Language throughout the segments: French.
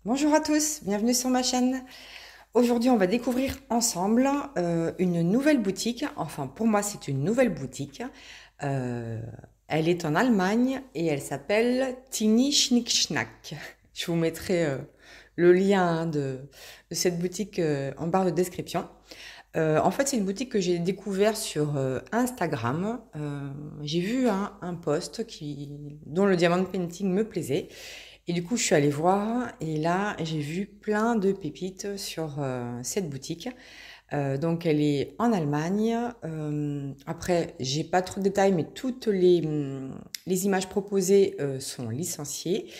Bonjour à tous, bienvenue sur ma chaîne. Aujourd'hui, on va découvrir ensemble une nouvelle boutique. Enfin, pour moi, c'est une nouvelle boutique. Euh, Elle est en Allemagne et elle s'appelle Tiny Schnick Schnack. Je vous mettrai le lien de cette boutique en barre de description. En fait, c'est une boutique que j'ai découvert sur Instagram. J'ai vu un post dont le diamond painting me plaisait. Et du coup, je suis allée voir et là, j'ai vu plein de pépites sur cette boutique. Donc, elle est en Allemagne. Après, j'ai pas trop de détails, mais toutes les images proposées sont licenciées.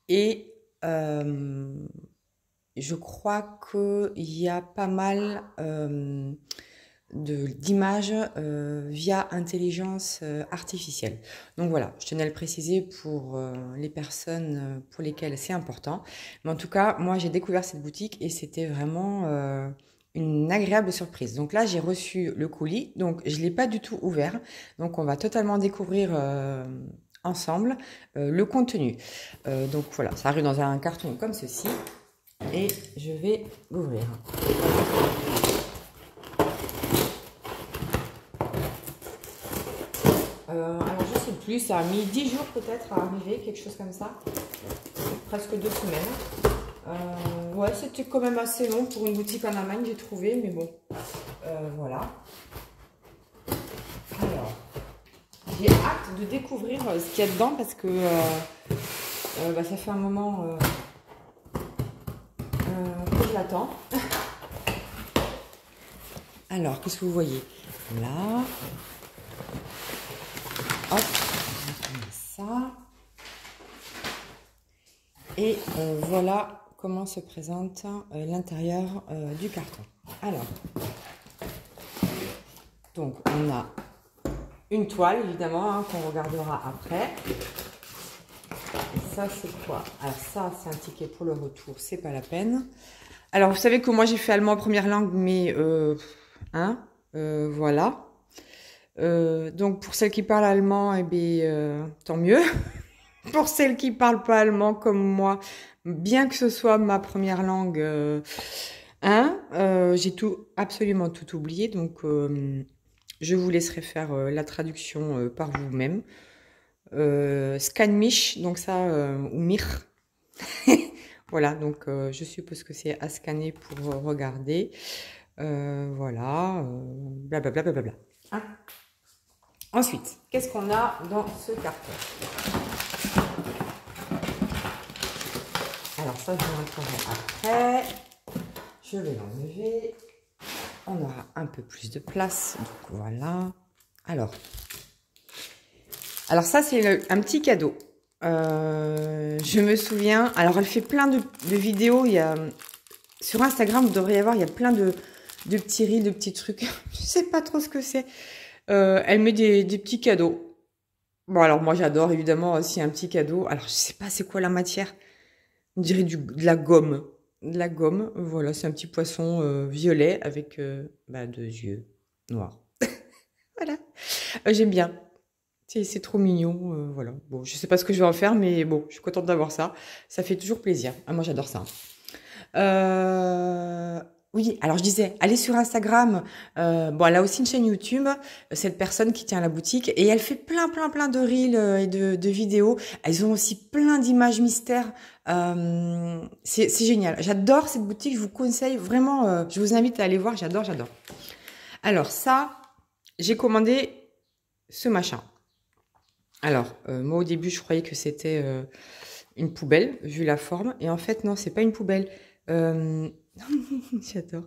Et je crois qu'il y a pas mal d'images via intelligence artificielle. Donc voilà, je tenais à le préciser pour les personnes pour lesquelles c'est important. Mais en tout cas, moi j'ai découvert cette boutique et c'était vraiment une agréable surprise. Donc là, j'ai reçu le colis, donc je ne l'ai pas du tout ouvert. Donc on va totalement découvrir ensemble le contenu. Donc voilà, ça arrive dans un carton comme ceci et je vais l'ouvrir. Alors je sais plus, ça a mis 10 jours peut-être à arriver, quelque chose comme ça. Presque 2 semaines. Ouais, c'était quand même assez long pour une boutique en Allemagne, j'ai trouvé, mais bon. Voilà. Alors, j'ai hâte de découvrir ce qu'il y a dedans parce que ça fait un moment que je l'attends. Alors, qu'est-ce que vous voyez? Là. Hop, on met ça. Et voilà comment se présente l'intérieur du carton. Alors, donc on a une toile évidemment hein, qu'on regardera après. Et ça c'est quoi? Alors ça c'est un ticket pour le retour, c'est pas la peine. Alors vous savez que moi j'ai fait allemand en première langue, mais voilà. Donc pour celles qui parlent allemand, eh bien, tant mieux. Pour celles qui parlent pas allemand comme moi, bien que ce soit ma première langue, j'ai absolument tout oublié, donc je vous laisserai faire la traduction par vous-même. Scanmich, donc ça, ou Mir. Voilà, donc je suppose que c'est à scanner pour regarder. Voilà, blablabla. Bla, hein. Ensuite, qu'est-ce qu'on a dans ce carton? Alors ça, je vous montrerai après. Je vais l'enlever. On aura un peu plus de place. Donc voilà. Alors ça, c'est un petit cadeau. Je me souviens. Alors, elle fait plein de vidéos. Sur Instagram, vous devriez y avoir, il y a plein de petits reels, de petits trucs. Je sais pas trop ce que c'est. Elle met des petits cadeaux. Bon, alors moi, j'adore évidemment aussi un petit cadeau. Alors, je sais pas c'est quoi la matière. On dirait de la gomme. De la gomme. Voilà, c'est un petit poisson violet avec 2 yeux noirs. Voilà. J'aime bien. C'est trop mignon, voilà. Bon, je sais pas ce que je vais en faire, mais bon, je suis contente d'avoir ça. Ça fait toujours plaisir. Ah, moi, j'adore ça. Oui, alors je disais, allez sur Instagram. Bon, elle a aussi une chaîne YouTube, cette personne qui tient la boutique, et elle fait plein de reels et de vidéos. Elles ont aussi plein d'images mystères. C'est génial. J'adore cette boutique. Je vous conseille vraiment. Je vous invite à aller voir. J'adore. Alors ça, j'ai commandé ce machin. Alors, moi au début, je croyais que c'était une poubelle, vu la forme. Et en fait, non, c'est pas une poubelle. J'adore.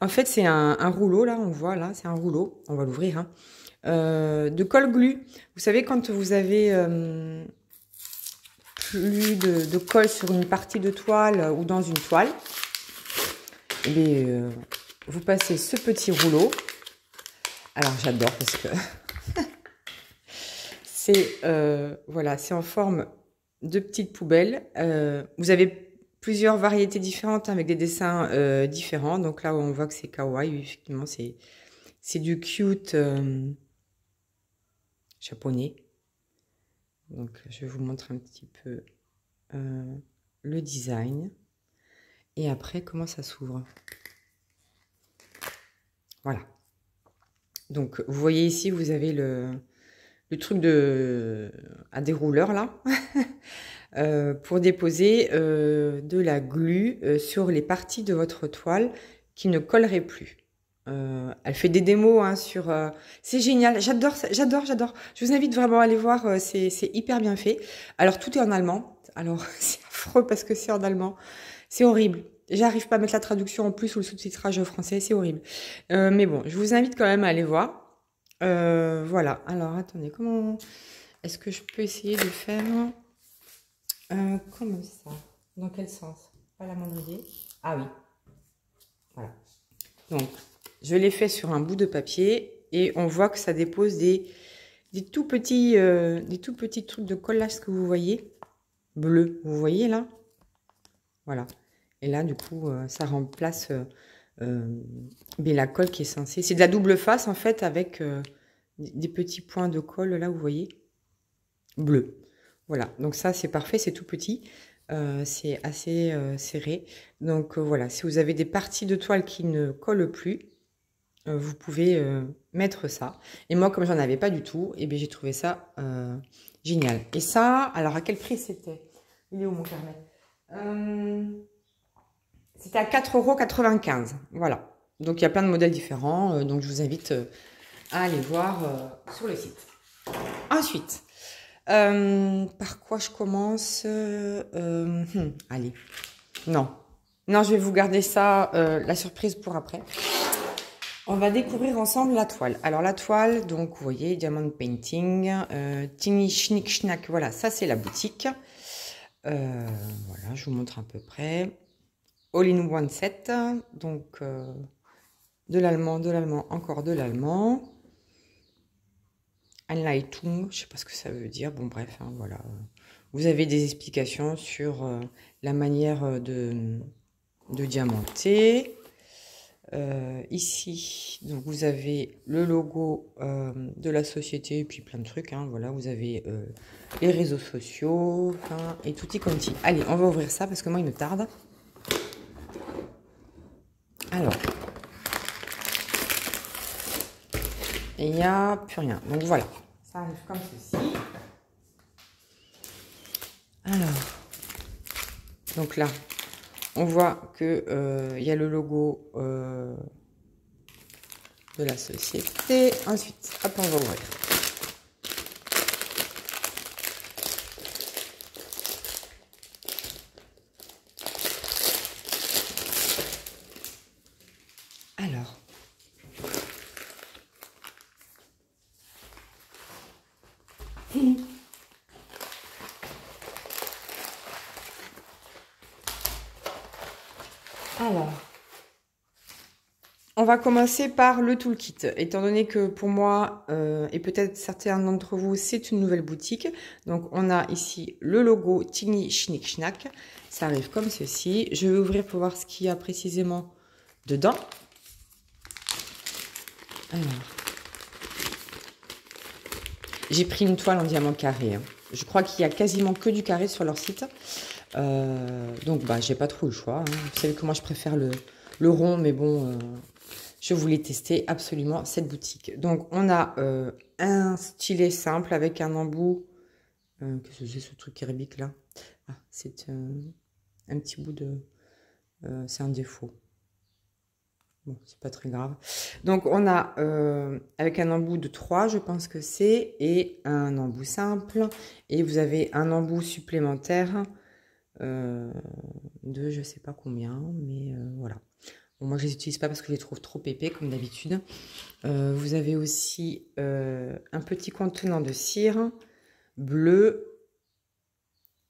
En fait, c'est un rouleau, là, on voit, là, c'est un rouleau. On va l'ouvrir, hein. De colle glu. Vous savez, quand vous avez plus de colle sur une partie de toile ou dans une toile, eh bien, vous passez ce petit rouleau. Alors, j'adore parce que c'est voilà, c'est en forme de petites poubelles. Vous avez plusieurs variétés différentes hein, avec des dessins différents. Donc là, on voit que c'est kawaii. Effectivement, c'est du cute japonais. Donc, je vais vous montrer un petit peu le design. Et après, comment ça s'ouvre? Voilà. Donc, vous voyez ici, vous avez le truc à dérouleur là. Pour déposer de la glu sur les parties de votre toile qui ne colleraient plus. Elle fait des démos hein, sur... c'est génial, j'adore, j'adore, j'adore. Je vous invite vraiment à aller voir, c'est hyper bien fait. Alors, tout est en allemand. Alors, c'est affreux parce que c'est en allemand. C'est horrible. J'arrive pas à mettre la traduction en plus ou le sous-titrage français, c'est horrible. Mais bon, je vous invite quand même à aller voir. Voilà. Alors, attendez, comment... Est-ce que je peux essayer de faire... comme ça. Dans quel sens? Pas la moindre idée. Ah oui. Voilà. Donc, je l'ai fait sur un bout de papier et on voit que ça dépose des tout petits trucs de collage que vous voyez. Bleu. Vous voyez là? Voilà. Et là, du coup, ça remplace la colle qui est censée... C'est de la double face, en fait, avec des petits points de colle, là, vous voyez? Bleu. Voilà. Donc ça, c'est parfait, c'est tout petit. C'est assez serré. Donc voilà, si vous avez des parties de toile qui ne collent plus, vous pouvez mettre ça. Et moi, comme j'en avais pas du tout, et bien j'ai trouvé ça génial. Et ça, alors à quel prix c'était? Il est où mon carnet? C'était à 4,95 €. Voilà. Donc il y a plein de modèles différents. Donc je vous invite à aller voir sur le site. Ensuite, par quoi je commence? Allez. Non. Non, je vais vous garder ça, la surprise pour après. On va découvrir ensemble la toile. Alors la toile, donc vous voyez, Diamond Painting, Tiny Schnick Schnack, voilà, ça c'est la boutique. Voilà, je vous montre à peu près. All-in-one set, donc de l'allemand, encore de l'allemand. Anleitung, je sais pas ce que ça veut dire, bon bref, hein, voilà. Vous avez des explications sur la manière de diamanter. Ici, donc vous avez le logo de la société et puis plein de trucs. Hein, voilà, vous avez les réseaux sociaux hein, et tutti quanti. Allez, on va ouvrir ça parce que moi il me tarde. Alors, il n'y a plus rien. Donc voilà, ça arrive comme ceci. Alors, donc là, on voit que y a le logo de la société. Ensuite, hop, on va ouvrir. Alors, on va commencer par le toolkit, étant donné que pour moi, et peut-être certains d'entre vous, c'est une nouvelle boutique. Donc, on a ici le logo Tiny Schnick Schnack. Ça arrive comme ceci. Je vais ouvrir pour voir ce qu'il y a précisément dedans. Alors, j'ai pris une toile en diamant carré. Hein. Je crois qu'il y a quasiment que du carré sur leur site. Donc, bah, j'ai pas trop le choix. Hein. Vous savez que moi, je préfère le rond, mais bon... je voulais tester absolument cette boutique. Donc, on a un stylet simple avec un embout. Qu'est-ce que c'est ce truc arabique là? Ah, c'est un petit bout de... c'est un défaut. Bon, c'est pas très grave. Donc, on a avec un embout de 3, je pense que c'est, et un embout simple. Et vous avez un embout supplémentaire de je sais pas combien, mais voilà. Bon, moi, je les utilise pas parce que je les trouve trop épais, comme d'habitude. Vous avez aussi un petit contenant de cire bleu,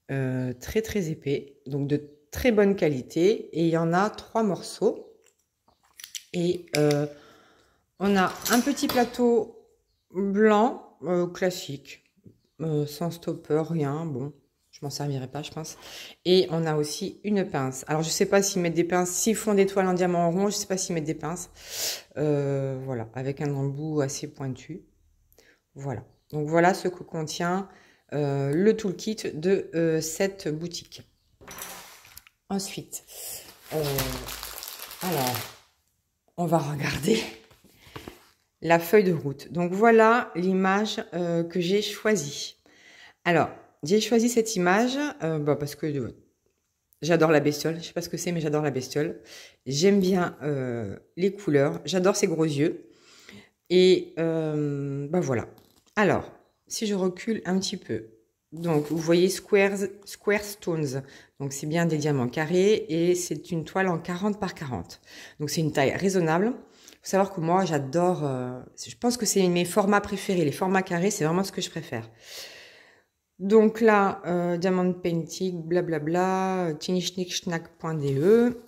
très très épais, donc de très bonne qualité. Et il y en a 3 morceaux. Et on a un petit plateau blanc, classique, sans stopper, rien, bon. Je m'en servirai pas, je pense. Et on a aussi une pince. Alors, je sais pas s'ils mettent des pinces. S'ils font des toiles en diamant rond, je sais pas s'ils mettent des pinces. Voilà, avec un embout assez pointu. Voilà. Donc, voilà ce que contient le toolkit de cette boutique. Ensuite, Alors, on va regarder la feuille de route. Donc, voilà l'image que j'ai choisie. Alors, j'ai choisi cette image parce que j'adore la bestiole. Je sais pas ce que c'est, mais j'adore la bestiole. J'aime bien les couleurs. J'adore ses gros yeux. Et voilà. Alors, si je recule un petit peu. Donc, vous voyez Square Stones. Donc, c'est bien des diamants carrés. Et c'est une toile en 40 par 40. Donc, c'est une taille raisonnable. Il faut savoir que moi, j'adore... je pense que c'est mes formats préférés. Les formats carrés, c'est vraiment ce que je préfère. Donc là, Diamond Painting, blablabla, tinyschnickschnack.de.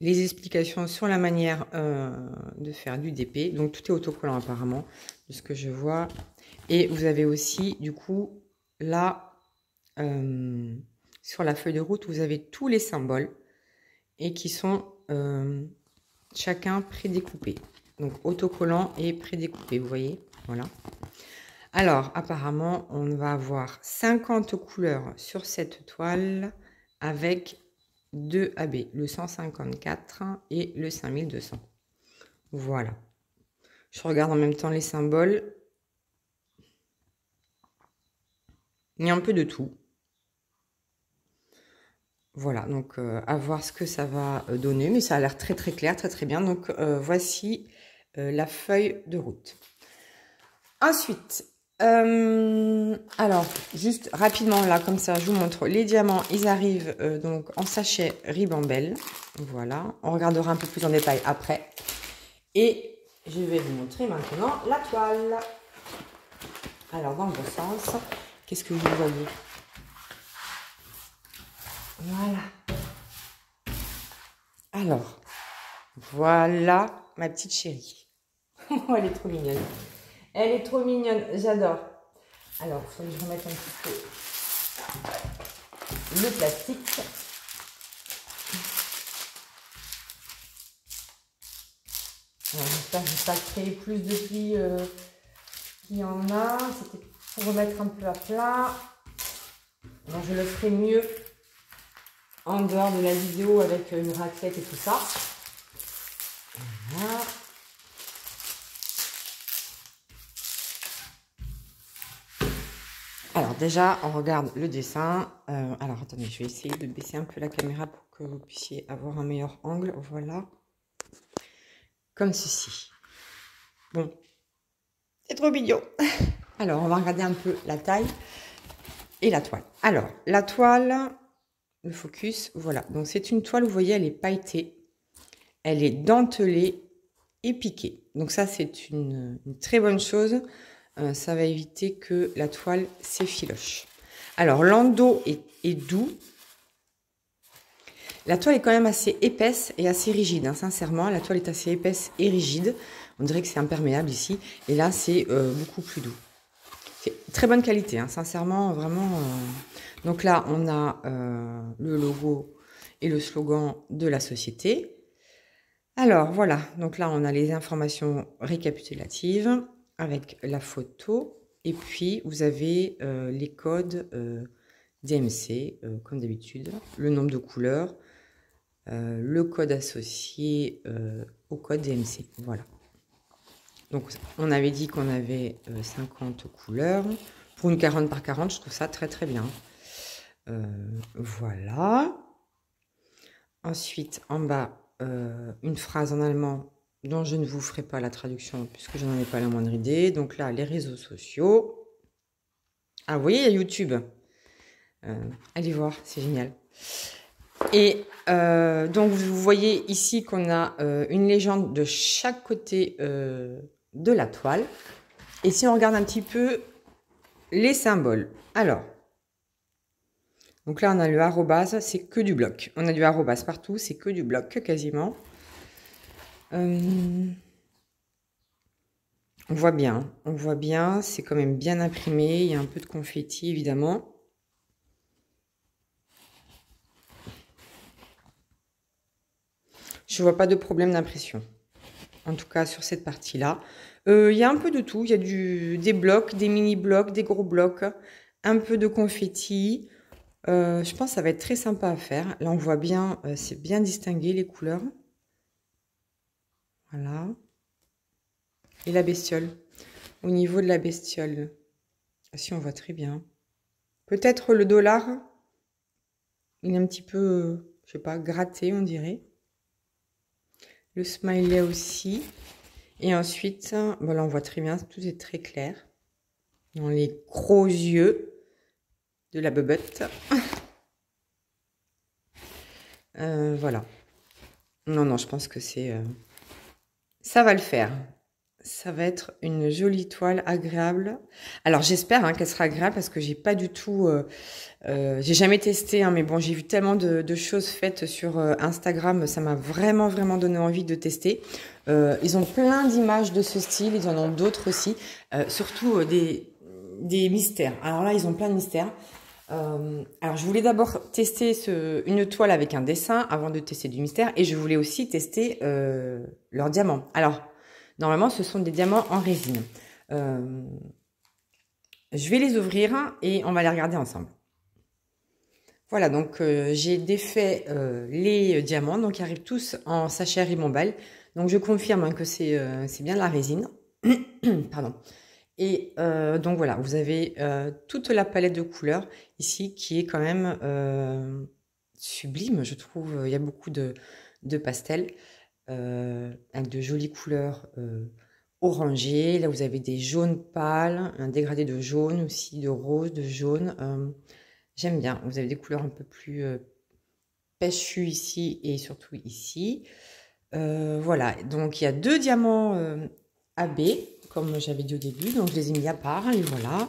Les explications sur la manière de faire du DP. Donc tout est autocollant apparemment, de ce que je vois. Et vous avez aussi, du coup, là, sur la feuille de route, vous avez tous les symboles et qui sont chacun prédécoupés. Donc autocollant et prédécoupé, vous voyez, voilà. Alors, apparemment, on va avoir 50 couleurs sur cette toile avec 2 AB, le 154 et le 5200. Voilà. Je regarde en même temps les symboles. Il y a un peu de tout. Voilà, donc à voir ce que ça va donner, mais ça a l'air très très clair, très très bien. Donc voici la feuille de route. Ensuite, alors, juste rapidement, là, comme ça, je vous montre les diamants. Ils arrivent donc en sachet Ribambelle. Voilà. On regardera un peu plus en détail après. Et je vais vous montrer maintenant la toile. Alors, dans le bon sens, qu'est-ce que vous voyez? Voilà. Alors, voilà ma petite chérie. Oh, elle est trop mignonne. Elle est trop mignonne, j'adore. Alors, il faut que je remette un petit peu le plastique. J'espère que je vais pas créer plus de plis qu'il y en a. C'était pour remettre un peu à plat. Donc, je le ferai mieux en dehors de la vidéo avec une raclette et tout ça. Voilà. Alors déjà, on regarde le dessin. Alors attendez, je vais essayer de baisser un peu la caméra pour que vous puissiez avoir un meilleur angle. Voilà. Comme ceci. Bon. C'est trop mignon. Alors, on va regarder un peu la taille et la toile. Alors, la toile, le focus, voilà. Donc, c'est une toile, vous voyez, elle est pailletée. Elle est dentelée et piquée. Donc, ça, c'est une très bonne chose. Ça va éviter que la toile s'effiloche. Alors, l'endos est doux. La toile est quand même assez épaisse et assez rigide, hein, sincèrement. La toile est assez épaisse et rigide. On dirait que c'est imperméable ici. Et là, c'est beaucoup plus doux. C'est très bonne qualité, hein, sincèrement, vraiment. Donc là, on a le logo et le slogan de la société. Alors, voilà. Donc là, on a les informations récapitulatives avec la photo. Et puis, vous avez les codes DMC, comme d'habitude. Le nombre de couleurs. Le code associé au code DMC. Voilà. Donc, on avait dit qu'on avait 50 couleurs. Pour une 40 par 40, je trouve ça très très bien. Voilà. Ensuite, en bas, une phrase en allemand dont je ne vous ferai pas la traduction puisque je n'en ai pas la moindre idée. Donc là, les réseaux sociaux. Ah, vous voyez, il y a YouTube. Allez voir, c'est génial. Et donc, vous voyez ici qu'on a une légende de chaque côté de la toile. Et si on regarde un petit peu les symboles. Alors, donc là, on a le arrobase, c'est que du bloc. On a du arrobase partout, c'est que du bloc quasiment. On voit bien, c'est quand même bien imprimé. Il y a un peu de confetti, évidemment. Je ne vois pas de problème d'impression. En tout cas, sur cette partie-là. Il y a un peu de tout. Il y a des blocs, des mini-blocs, des gros blocs, un peu de confetti. Je pense que ça va être très sympa à faire. Là, on voit bien, c'est bien distingué les couleurs. Voilà. Et la bestiole. Au niveau de la bestiole, si on voit très bien. Peut-être le dollar, il est un petit peu, je sais pas, gratté, on dirait. Le smiley aussi. Et ensuite, bon là, on voit très bien, tout est très clair. Dans les gros yeux de la bebotte. Voilà. Non, non, je pense que c'est... ça va le faire. Ça va être une jolie toile agréable. Alors, j'espère qu'elle sera agréable parce que j'ai pas du tout... j'ai jamais testé, mais bon, j'ai vu tellement de choses faites sur Instagram. Ça m'a vraiment, vraiment donné envie de tester. Ils ont plein d'images de ce style. Ils en ont d'autres aussi. Surtout des mystères. Alors là, ils ont plein de mystères. Alors, je voulais d'abord tester une toile avec un dessin avant de tester du mystère. Et je voulais aussi tester leurs diamants. Alors, normalement, ce sont des diamants en résine. Je vais les ouvrir et on va les regarder ensemble. Voilà, donc j'ai défait les diamants. Donc, ils arrivent tous en sachet Ribambelle. Donc, je confirme que c'est bien de la résine. Pardon. Et donc voilà, vous avez toute la palette de couleurs ici qui est quand même sublime, je trouve. Il y a beaucoup de pastels avec de jolies couleurs orangées. Là, vous avez des jaunes pâles, un dégradé de jaune aussi, de rose, de jaune. J'aime bien. Vous avez des couleurs un peu plus pêchues ici et surtout ici. Voilà, donc il y a 2 diamants AB, comme j'avais dit au début, donc je les ai mis à part, et voilà.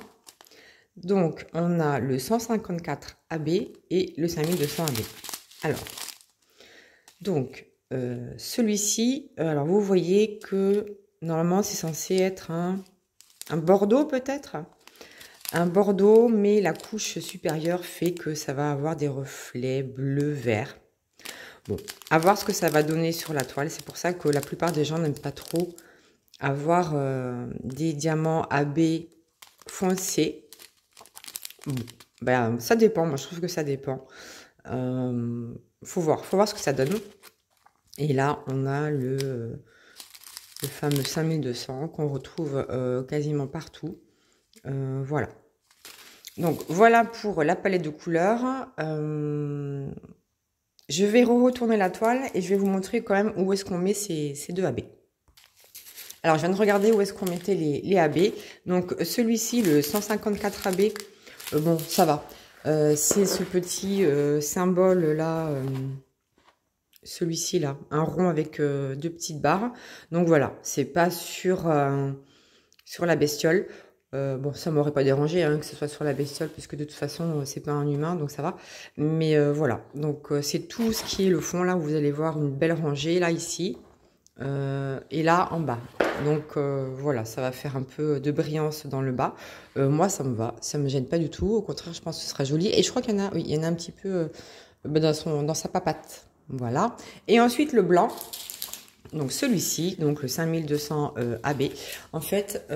Donc on a le 154 AB et le 5200 AB. Alors, donc celui-ci, alors vous voyez que normalement c'est censé être un bordeaux peut-être, un bordeaux, mais la couche supérieure fait que ça va avoir des reflets bleu-vert. Bon, à voir ce que ça va donner sur la toile. C'est pour ça que la plupart des gens n'aiment pas trop avoir des diamants AB foncés. Bon, ben, ça dépend. Moi, je trouve que ça dépend. Faut voir ce que ça donne. Et là, on a le fameux 5200 qu'on retrouve quasiment partout. Voilà. Donc, voilà pour la palette de couleurs. Je vais retourner la toile et je vais vous montrer quand même où est-ce qu'on met ces 2 AB. Alors, je viens de regarder où est-ce qu'on mettait les AB. Donc, celui-ci, le 154 AB, bon, ça va. C'est ce petit symbole-là, celui-ci, là, un rond avec 2 petites barres. Donc, voilà, c'est pas sur la bestiole. Bon, ça m'aurait pas dérangé que ce soit sur la bestiole, puisque de toute façon, c'est pas un humain, donc ça va. Mais voilà, donc c'est tout ce qui est le fond, là, où vous allez voir une belle rangée, là, ici, et là, en bas. Donc voilà, ça va faire un peu de brillance dans le bas. Moi, ça me va, ça me gêne pas du tout. Au contraire, je pense que ce sera joli. Et je crois qu'il y en a, oui, il y en a un petit peu dans sa papate. Voilà. Et ensuite, le blanc. Donc celui-ci, donc le 5200 AB. En fait,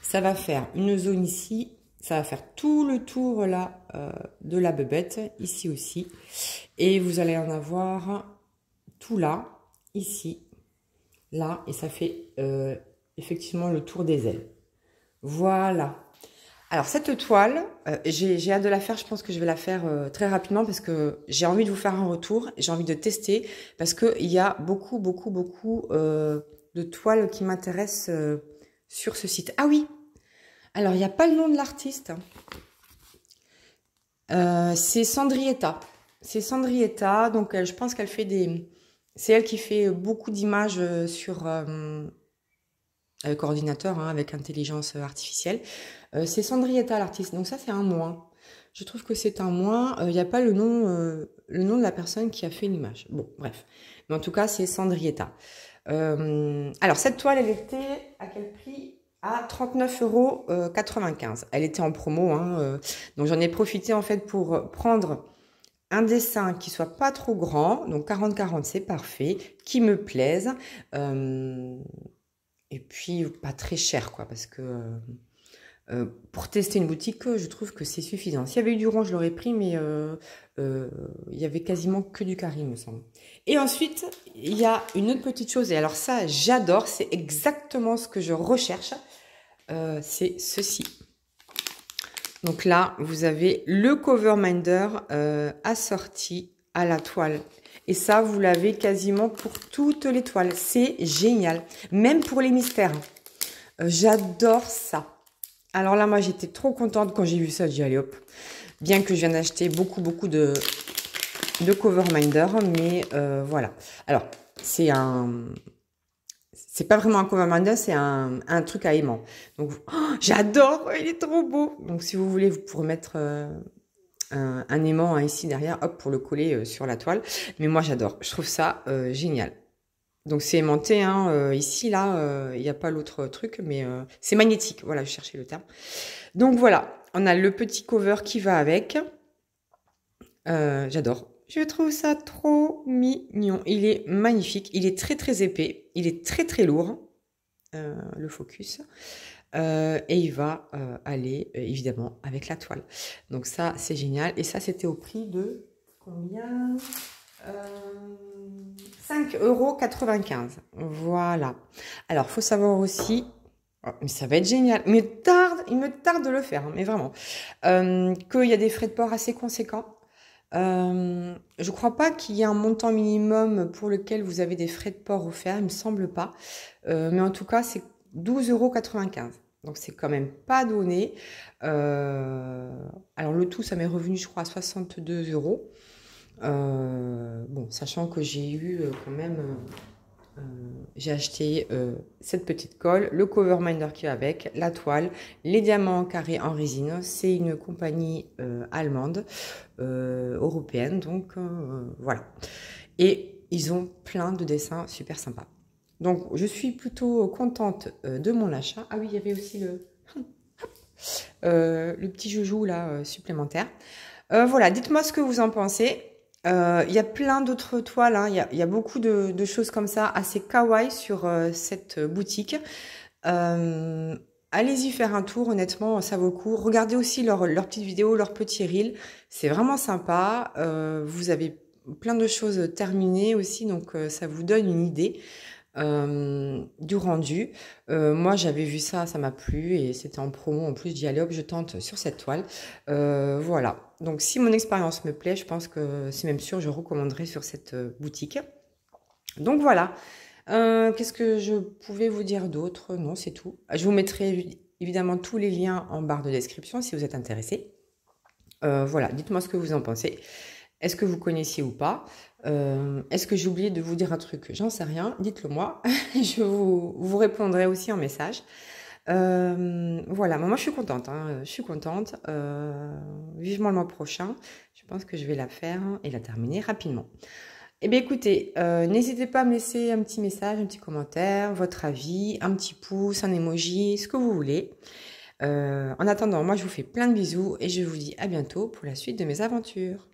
ça va faire une zone ici. Ça va faire tout le tour là de la bebette, ici aussi. Et vous allez en avoir tout là, ici, là. Et ça fait effectivement le tour des ailes. Voilà. Alors cette toile, j'ai hâte de la faire. Je pense que je vais la faire très rapidement parce que j'ai envie de vous faire un retour. J'ai envie de tester parce qu'il y a beaucoup de toiles qui m'intéressent sur ce site. Ah oui, alors il n'y a pas le nom de l'artiste. C'est Sandrietta. C'est Sandrietta, donc je pense qu'elle fait des... C'est elle qui fait beaucoup d'images sur... avec ordinateur, avec intelligence artificielle. C'est Sandrietta l'artiste, donc ça c'est un moins. Je trouve que c'est un moins. Il n'y a pas le nom de la personne qui a fait l'image. Bon, bref. Mais en tout cas, c'est Sandrietta. Alors, cette toile, elle était à quel prix? À 39,95 €. Elle était en promo, donc j'en ai profité en fait pour prendre un dessin qui soit pas trop grand, donc 40-40 c'est parfait, qui me plaise. Et puis pas très cher quoi, parce que Pour tester une boutique, je trouve que c'est suffisant. S'il y avait eu du rond, je l'aurais pris, mais il y avait quasiment que du carré, il me semble. Et ensuite, il y a une autre petite chose, et alors ça, j'adore, c'est exactement ce que je recherche. C'est ceci. Donc là, vous avez le cover minder assorti à la toile. Et ça, vous l'avez quasiment pour toutes les toiles. C'est génial. Même pour les mystères. J'adore ça. Alors là, moi, j'étais trop contente quand j'ai vu ça. J'ai dit, allez hop. Bien que je viens d'acheter beaucoup de cover minder. Mais voilà. Alors, c'est pas vraiment un cover minder, c'est un truc à aimant. Donc, oh, j'adore, il est trop beau. Donc, si vous voulez, vous pourrez mettre un aimant ici derrière, hop, pour le coller sur la toile. Mais moi, j'adore. Je trouve ça génial. Donc, c'est aimanté, hein. Ici, là, il n'y a pas l'autre truc, mais c'est magnétique. Voilà, je cherchais le terme. Donc, voilà, on a le petit cover qui va avec. J'adore. Je trouve ça trop mignon. Il est magnifique. Il est très épais. Il est très lourd. Le focus. Et il va aller évidemment avec la toile. Donc ça, c'est génial. Et ça, c'était au prix de combien 5,95 €. Voilà. Alors, faut savoir aussi... Oh, mais ça va être génial. Il me tarde de le faire, hein, mais vraiment. Qu'il y a des frais de port assez conséquents. Je crois pas qu'il y ait un montant minimum pour lequel vous avez des frais de port offerts, il me semble pas. Mais en tout cas, c'est 12,95 €. Donc, c'est quand même pas donné. Alors, le tout, ça m'est revenu, je crois, à 62 €. Bon, sachant que j'ai eu quand même... j'ai acheté cette petite colle, le cover minder qui va avec, la toile, les diamants carrés en résine. C'est une compagnie allemande, européenne, donc voilà. Et ils ont plein de dessins super sympas. Donc je suis plutôt contente de mon achat. Ah oui, il y avait aussi le petit joujou là supplémentaire. Voilà, dites-moi ce que vous en pensez. Il y a plein d'autres toiles, hein. Il y a beaucoup de choses comme ça, assez kawaii sur cette boutique. Allez-y faire un tour, honnêtement, ça vaut le coup. Regardez aussi leurs petites vidéos, leurs petits reels. C'est vraiment sympa. Vous avez plein de choses terminées aussi, donc ça vous donne une idée du rendu. Moi, j'avais vu ça, ça m'a plu et c'était en promo. En plus, j'y allais, hop, je tente sur cette toile. Voilà. Donc, si mon expérience me plaît, je pense que c'est même sûr, je recommanderais sur cette boutique. Donc, voilà. Qu'est-ce que je pouvais vous dire d'autre? Non, c'est tout. Je vous mettrai évidemment tous les liens en barre de description si vous êtes intéressé. Voilà, dites-moi ce que vous en pensez. Est-ce que vous connaissiez ou pas? Est-ce que j'ai oublié de vous dire un truc? J'en sais rien, dites-le moi. Je vous répondrai aussi en message. Voilà, moi je suis contente, hein, je suis contente. Vivement le mois prochain. Je pense que je vais la faire et la terminer rapidement. Eh bien écoutez, n'hésitez pas à me laisser un petit message, un petit commentaire, votre avis, un petit pouce, un emoji, ce que vous voulez. En attendant, moi je vous fais plein de bisous et je vous dis à bientôt pour la suite de mes aventures.